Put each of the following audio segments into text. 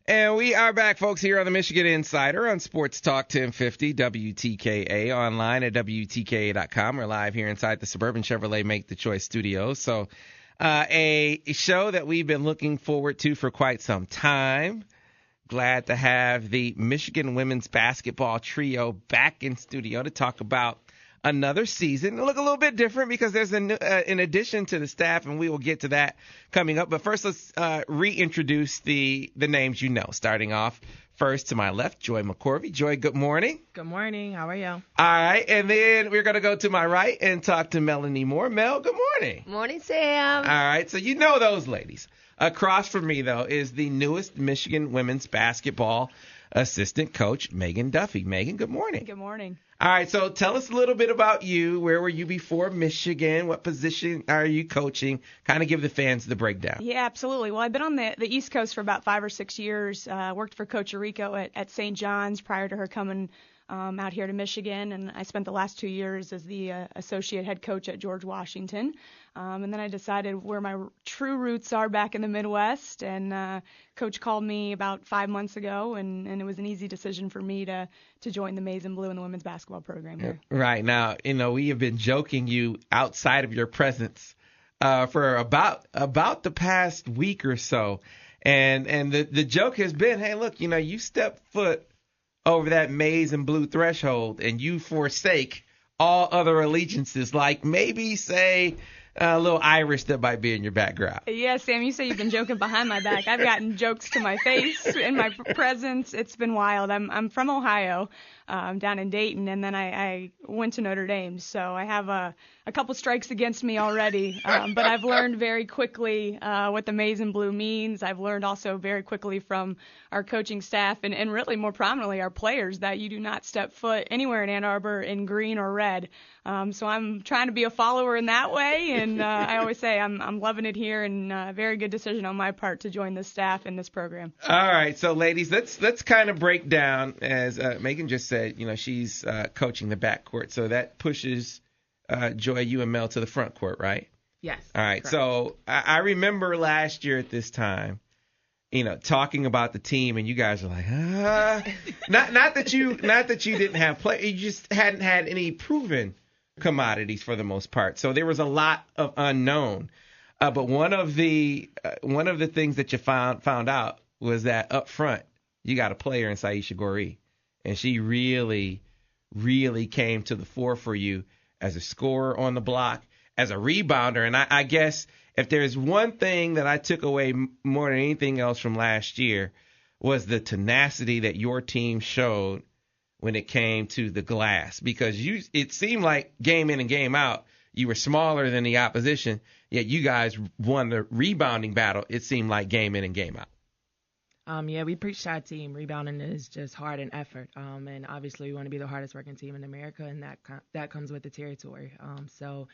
And we are back, folks, here on the Michigan Insider on Sports Talk 1050 WTKA, online at WTKA.com. We're live here inside the Suburban Chevrolet Make the Choice studios. So a show that we've been looking forward to for quite some time. Glad to have the Michigan women's basketball trio back in studio to talk about another season. It'll look a little bit different because there's an addition to the staff, and we will get to that coming up. But first, let's reintroduce the names you know. Starting off first to my left, Joy McCorvey. Joy, good morning. Good morning. How are you? All right, and then we're going to go to my right and talk to Melanie Moore. Mel, good morning. Morning, Sam. All right, so you know those ladies. Across from me, though, is the newest Michigan women's basketball assistant coach, Megan Duffy. Megan, good morning. Good morning. All right, so tell us a little bit about you. Where were you before Michigan? What position are you coaching? Kind of give the fans the breakdown. Yeah, absolutely. Well, I've been on the East Coast for about 5 or 6 years. Worked for Coach Arico at St. John's prior to her coming out here to Michigan, and I spent the last 2 years as the associate head coach at George Washington. And then I decided where my true roots are back in the Midwest, and Coach called me about 5 months ago, and it was an easy decision for me to join the Maize and Blue in the women's basketball program here. Right. Now, we have been joking you outside of your presence for about the past week or so, and the joke has been, hey, look, you step foot over that Maize and Blue threshold, and you forsake all other allegiances, like maybe, say, a little Irish that might be in your background. Yeah, Sam, you say you've been joking behind my back. I've gotten jokes to my face in my presence. It's been wild. I'm from Ohio, down in Dayton, and then I went to Notre Dame. So I have a couple strikes against me already. But I've learned very quickly what the Maize and Blue means. I've learned also very quickly from our coaching staff and really more prominently our players that you do not step foot anywhere in Ann Arbor in green or red. So I'm trying to be a follower in that way, and I always say I'm loving it here, and very good decision on my part to join this staff in this program. All right, so ladies, let's kind of break down, as Megan just said, she's coaching the backcourt, so that pushes Joy, you and Mel to the front court, right? Yes. All right, correct. So I remember last year at this time, talking about the team, and you guys are like, not that you didn't have play, you just hadn't had any proven commodities for the most part. So there was a lot of unknown. But one of the things that you found out was that up front you got a player in Cyesha Goree, and she really, really came to the fore for you as a scorer on the block, as a rebounder. And I guess if there's one thing that I took away more than anything else from last year was the tenacity that your team showed when it came to the glass, because it seemed like game in and game out, you were smaller than the opposition, yet you guys won the rebounding battle, it seemed like game in and game out. Yeah, we preach to our team. Rebounding is just hard and effort. And obviously we want to be the hardest working team in America, and that comes with the territory. So,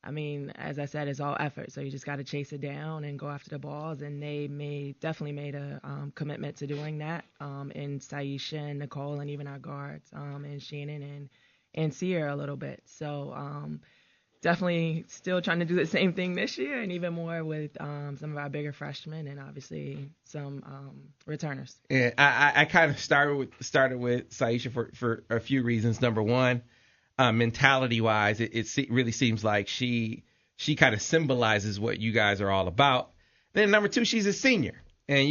I mean, as I said, it's all effort. So you just got to chase it down and go after the balls. And they definitely made a commitment to doing that in Cyesha and Nicole and even our guards and Shannon and Sierra a little bit. So definitely still trying to do the same thing this year, and even more with some of our bigger freshmen and obviously some returners. Yeah, I kind of started with Cyesha for a few reasons. Number one, mentality-wise, it really seems like she kind of symbolizes what you guys are all about. Then number two, she's a senior, and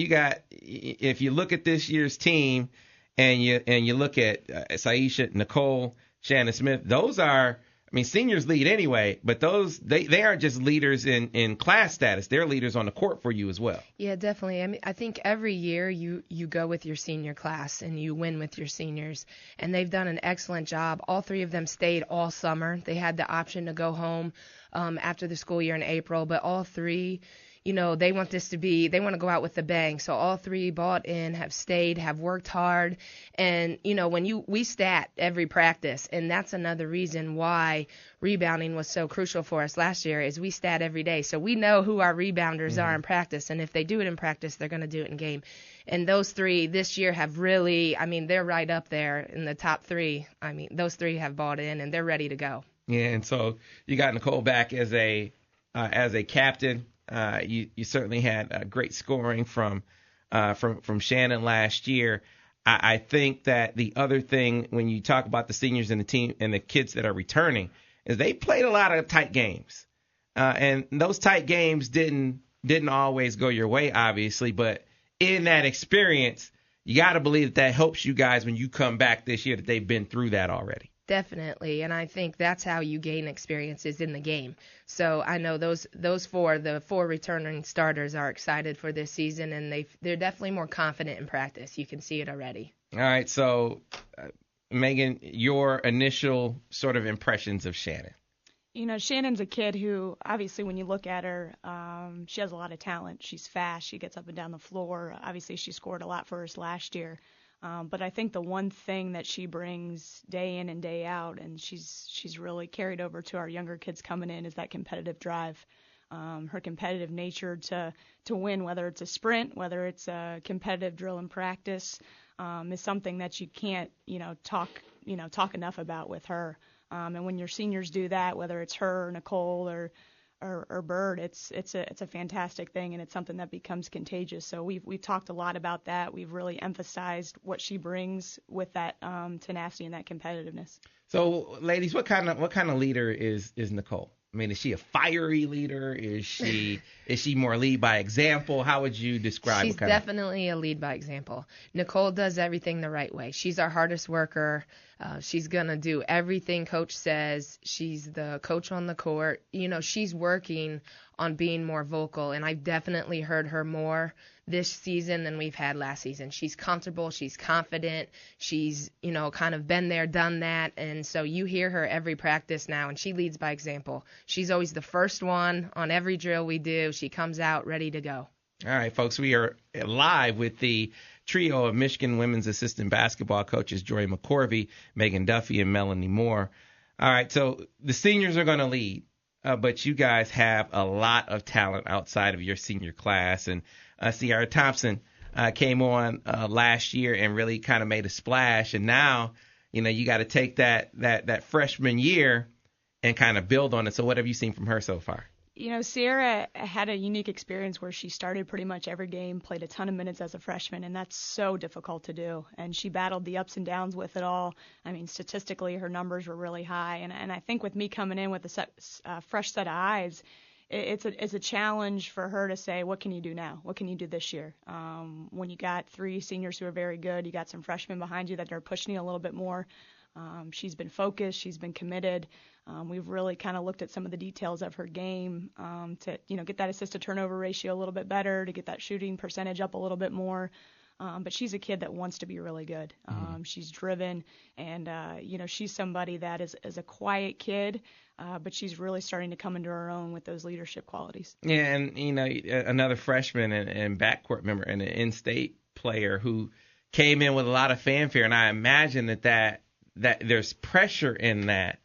if you look at this year's team, and you look at Cyesha, Nicole, Shannon Smith, those are. I mean, seniors lead anyway, but they aren't just leaders in class status. They're leaders on the court for you as well. Yeah, definitely. I mean, I think every year you go with your senior class and you win with your seniors, and they've done an excellent job. All three of them stayed all summer. They had the option to go home after the school year in April, but all three, they want they want to go out with a bang. So all three bought in, have stayed, have worked hard. And, we stat every practice, and that's another reason why rebounding was so crucial for us last year is we stat every day. So we know who our rebounders are in practice. And if they do it in practice, they're going to do it in game. And those three this year have really, they're right up there in the top three. Those three have bought in and they're ready to go. Yeah. And so you got Nicole back as a captain. You certainly had great scoring from from Shannon last year. I think that the other thing when you talk about the seniors and the team and the kids that are returning is they played a lot of tight games, and those tight games didn't always go your way, obviously, but in that experience, you got to believe that helps you guys when you come back this year, that they've been through that already. Definitely, and I think that's how you gain experiences in the game. So I know the four returning starters are excited for this season, and they're definitely more confident in practice. You can see it already. All right, so Megan, your initial sort of impressions of Shannon. Shannon's a kid who, obviously, when you look at her, she has a lot of talent. She's fast. She gets up and down the floor. Obviously, she scored a lot for us last year. But I think the one thing that she brings day in and day out, and she's really carried over to our younger kids coming in, is that competitive drive. Her competitive nature to win, whether it's a sprint, whether it's a competitive drill in practice, is something that you can't, talk enough about with her. And when your seniors do that, whether it's her, or Nicole, or Bird, it's a fantastic thing, and it's something that becomes contagious. So we've talked a lot about that. We've really emphasized what she brings with that tenacity and that competitiveness. So, ladies, what kind of leader is Nicole? I mean, is she a fiery leader? Is she more lead by example? How would you describe? She's definitely a lead by example. Nicole does everything the right way. She's our hardest worker. She's going to do everything coach says. She's the coach on the court. She's working on being more vocal, and I've definitely heard her more this season than we've had last season. She's comfortable. She's confident. She's, kind of been there, done that. And so you hear her every practice now, and she leads by example. She's always the first one on every drill we do. She comes out ready to go. All right, folks, we are live with the trio of Michigan women's assistant basketball coaches, Joy McCorvey, Megan Duffy, and Melanie Moore. All right, so the seniors are going to lead, but you guys have a lot of talent outside of your senior class. And Ciara Thompson came on last year and really kind of made a splash. And now, you got to take that freshman year and kind of build on it. So what have you seen from her so far? Ciara had a unique experience where she started pretty much every game, played a ton of minutes as a freshman, and that's so difficult to do. And she battled the ups and downs with it all. I mean, statistically, her numbers were really high. And I think with me coming in with a fresh set of eyes, it's a challenge for her to say, what can you do now? What can you do this year? When you got three seniors who are very good, you got some freshmen behind you that are pushing you a little bit more. She's been focused. She's been committed. We've really kind of looked at some of the details of her game to, get that assist to turnover ratio a little bit better, to get that shooting percentage up a little bit more. But she's a kid that wants to be really good. She's driven, and, she's somebody that is a quiet kid, but she's really starting to come into her own with those leadership qualities. Yeah, and, another freshman and backcourt member and an in-state player who came in with a lot of fanfare, and I imagine that there's pressure in that.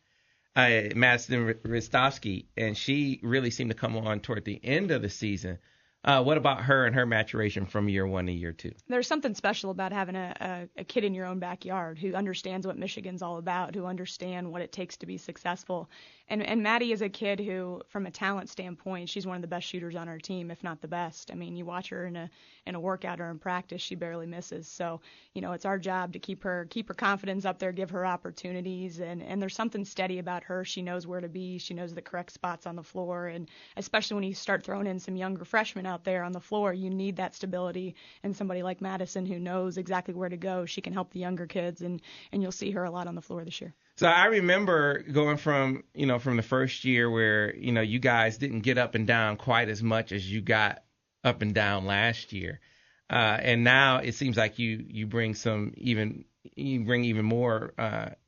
Madison Ristovsky, and she really seemed to come on toward the end of the season. What about her and her maturation from year one to year two? There's something special about having a kid in your own backyard who understands what Michigan's all about, who understand what it takes to be successful. And Maddie is a kid who, from a talent standpoint, she's one of the best shooters on our team, if not the best. I mean, you watch her in a workout or in practice, she barely misses. So, it's our job to keep her confidence up there, give her opportunities, and there's something steady about her. She knows where to be. She knows the correct spots on the floor, and especially when you start throwing in some younger freshmen out there on the floor, you need that stability. And somebody like Madison who knows exactly where to go, she can help the younger kids, and you'll see her a lot on the floor this year. So I remember going from the first year where, you guys didn't get up and down quite as much as you got up and down last year. And now it seems like you bring even more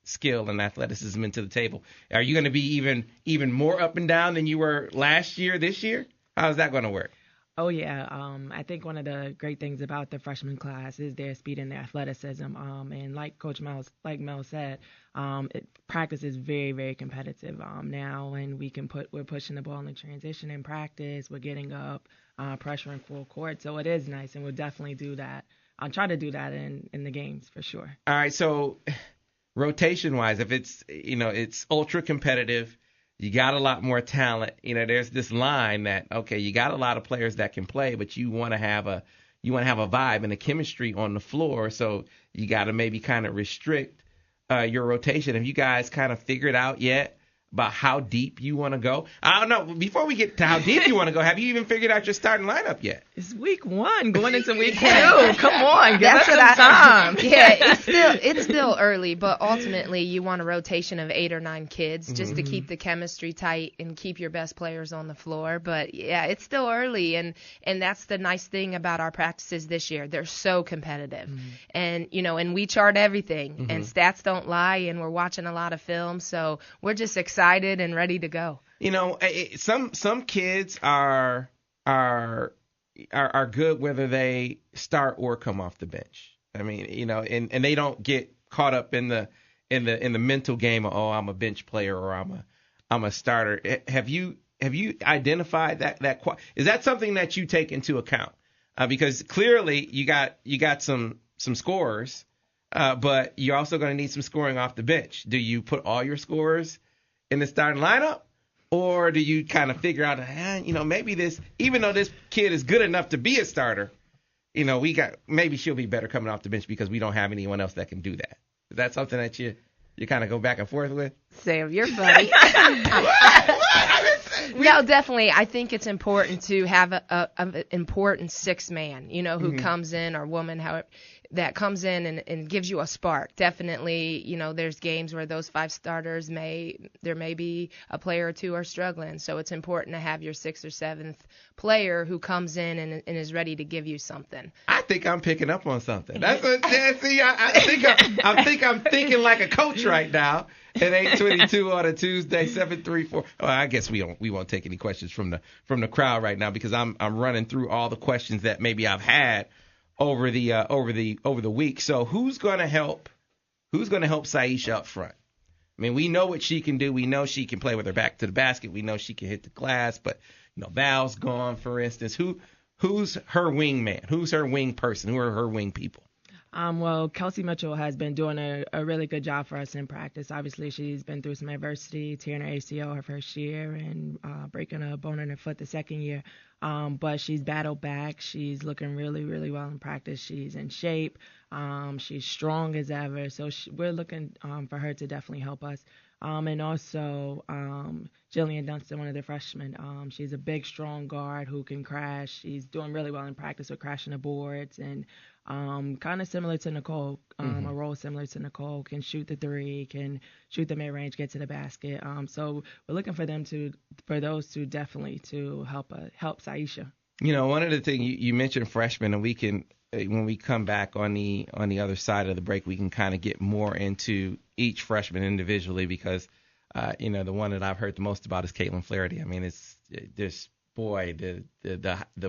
skill and athleticism into the table. Are you going to be even more up and down than you were last year, this year? How's that going to work? Oh, yeah. I think one of the great things about the freshman class is their speed and their athleticism. And like Mel said, practice is very, very competitive now, and we're pushing the ball in transition in practice. We're getting up, pressuring full court. So it is nice, and we'll definitely do that. I'll try to do that in the games for sure. All right. So rotation-wise, if it's ultra competitive, you got a lot more talent. There's this line that, okay, you got a lot of players that can play, but you want to have a you want to have a vibe and a chemistry on the floor. So you got to maybe kind of restrict your rotation. Have you guys kind of figured out yet about how deep you want to go? I don't know. Before we get to how deep you want to go, have you even figured out your starting lineup yet? It's week 1 going into week 2. Come on, give us some time. Yeah, it's still early, but ultimately you want a rotation of 8 or 9 kids just to keep the chemistry tight and keep your best players on the floor. But yeah, it's still early, and that's the nice thing about our practices this year. They're so competitive, and and we chart everything, and stats don't lie, and we're watching a lot of film, so we're just excited and ready to go. Some kids are good whether they start or come off the bench. I mean, and they don't get caught up in the mental game of, I'm a bench player or I'm a starter. Have you identified that? Is that something that you take into account? Because clearly you got some scorers, but you're also going to need some scoring off the bench. Do you put all your scorers in the starting lineup, or do you kind of figure out, maybe this, even though this kid is good enough to be a starter, maybe she'll be better coming off the bench because we don't have anyone else that can do that. Is that something that you kind of go back and forth with? Sam, you're funny. No, definitely. I think it's important to have an important sixth man, who comes in, or woman, however, that comes in and gives you a spark. Definitely, there's games where those 5 starters there may be a player or 2 are struggling. So it's important to have your 6th or 7th player who comes in and is ready to give you something. I think I'm picking up on something. That's what, see, I think I'm thinking like a coach right now. At 8:22 on a Tuesday, 7:34. Oh, I guess we won't take any questions from the crowd right now because I'm running through all the questions that maybe I've had over the week. So who's gonna help Cyesha up front? I mean, we know what she can do. We know she can play with her back to the basket. We know she can hit the glass. But Val's gone, for instance. Who's her wingman? Who's her wing person? Who are her wing people? Well, Kelsey Mitchell has been doing a really good job for us in practice. Obviously, she's been through some adversity, tearing her ACL her first year and breaking a bone in her foot the second year. But she's battled back. She's looking really, really well in practice. She's in shape. She's strong as ever. So we're looking for her to definitely help us. And also Jillian Dunston, one of the freshmen. She's a big, strong guard who can crash. She's doing really well in practice with crashing the boards and kind of similar to Nicole, a role similar to Nicole, can shoot the 3, can shoot the mid-range, get to the basket. So we're looking for those two definitely to help Cyesha. One of the things you mentioned freshmen, and we can, when we come back on the other side of the break, we can kind of get more into each freshman individually because, the one that I've heard the most about is Caitlin Flaherty. I mean, the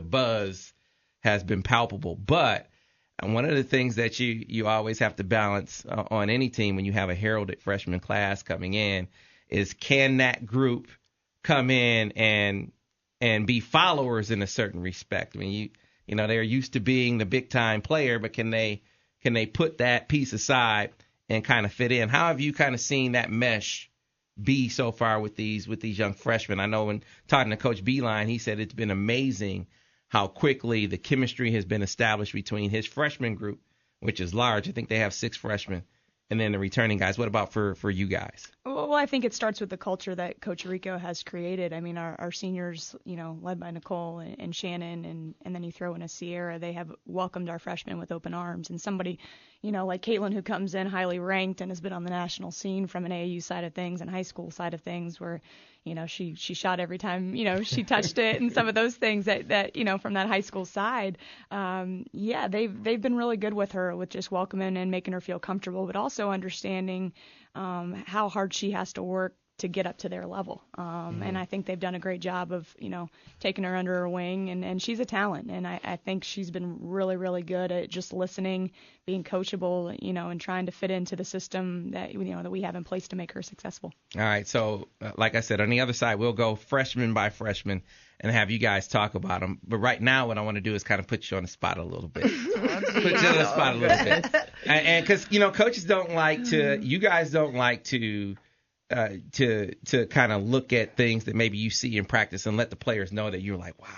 buzz has been palpable, but one of the things that you always have to balance on any team when you have a heralded freshman class coming in is, can that group come in and be followers in a certain respect? I mean, they're used to being the big time player, but can they put that piece aside and kind of fit in? How have you kind of seen that mesh be so far with these young freshmen? I know when talking to Coach Beeline, he said it's been amazing how quickly the chemistry has been established between his freshman group, which is large. I think they have 6 freshmen, and then the returning guys. What about for you guys? Well, I think it starts with the culture that Coach Rico has created. I mean, our seniors, led by Nicole and Shannon, and then you throw in a Sierra, they have welcomed our freshmen with open arms. And somebody, like Caitlin, who comes in highly ranked and has been on the national scene from an AAU side of things and high school side of things, where she shot every time, she touched it and some of those things that from that high school side. They've been really good with her, with just welcoming and making her feel comfortable, but also understanding how hard she has to work to get up to their level. And I think they've done a great job of, taking her under her wing, and she's a talent. And I think she's been really, really good at just listening, being coachable, and trying to fit into the system that, that we have in place to make her successful. All right. So like I said, on the other side, we'll go freshman by freshman and have you guys talk about them. But right now, what I want to do is kind of put you on the spot a little bit. Put you on the spot a little bit. And because, coaches don't like to, you guys don't like to kind of look at things that maybe you see in practice and let the players know that you're like, wow,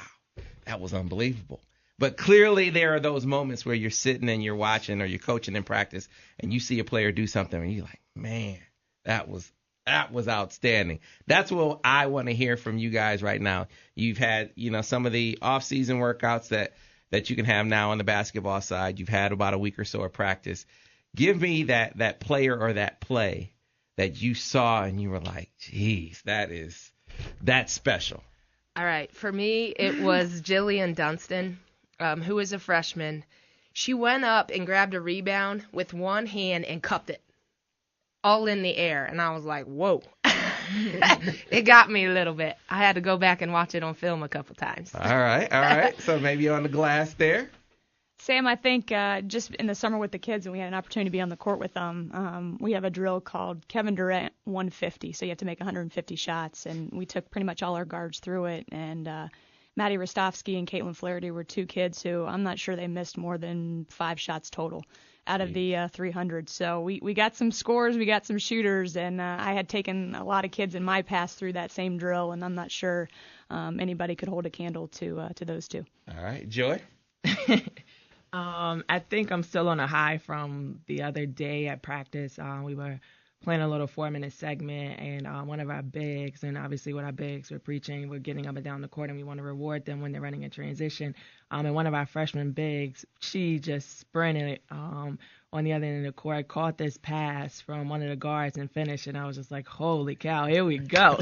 that was unbelievable. But clearly there are those moments where you're sitting and you're watching or you're coaching in practice and you see a player do something and you're like, man, that was outstanding. That's what I want to hear from you guys right now. You've had, some of the off-season workouts that you can have now on the basketball side. You've had about a week or so of practice. Give me that player or that play that you saw and you were like, geez, that's special. All right. For me, it was Jillian Dunstan, who is a freshman. She went up and grabbed a rebound with one hand and cupped it all in the air. And I was like, whoa. It got me a little bit. I had to go back and watch it on film a couple times. All right. So maybe on the glass there. Sam, I think just in the summer with the kids, and we had an opportunity to be on the court with them, we have a drill called Kevin Durant 150. So you have to make 150 shots, and we took pretty much all our guards through it. And Maddie Rostovsky and Caitlin Flaherty were two kids who I'm not sure they missed more than 5 shots total out of the 300. So we got some scores, we got some shooters, and I had taken a lot of kids in my pass through that same drill, and I'm not sure anybody could hold a candle to those two. All right, Joy? I think I'm still on a high from the other day at practice. We were playing a little 4-minute segment, and one of our bigs, and obviously with our bigs, we're preaching, we're getting up and down the court, and we want to reward them when they're running in transition. And one of our freshman bigs, she just sprinted on the other end of the court, caught this pass from one of the guards and finished, and I was just like, holy cow, here we go.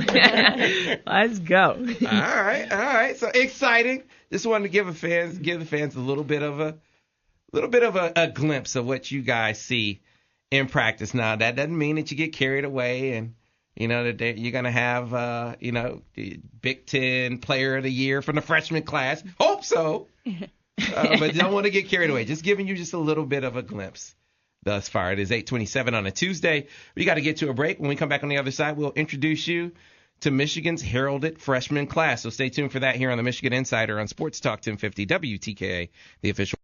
Let's go. All right. So exciting. Just wanted to give the fans a little bit of a glimpse of what you guys see in practice. Now, that doesn't mean that you get carried away and, that you're going to have, the Big Ten Player of the Year from the freshman class. Hope so. But don't want to get carried away. Just giving you just a little bit of a glimpse thus far. It is 8:27 on a Tuesday. We got to get to a break. When we come back on the other side, we'll introduce you to Michigan's heralded freshman class. So stay tuned for that here on the Michigan Insider on Sports Talk 1050 WTKA, the official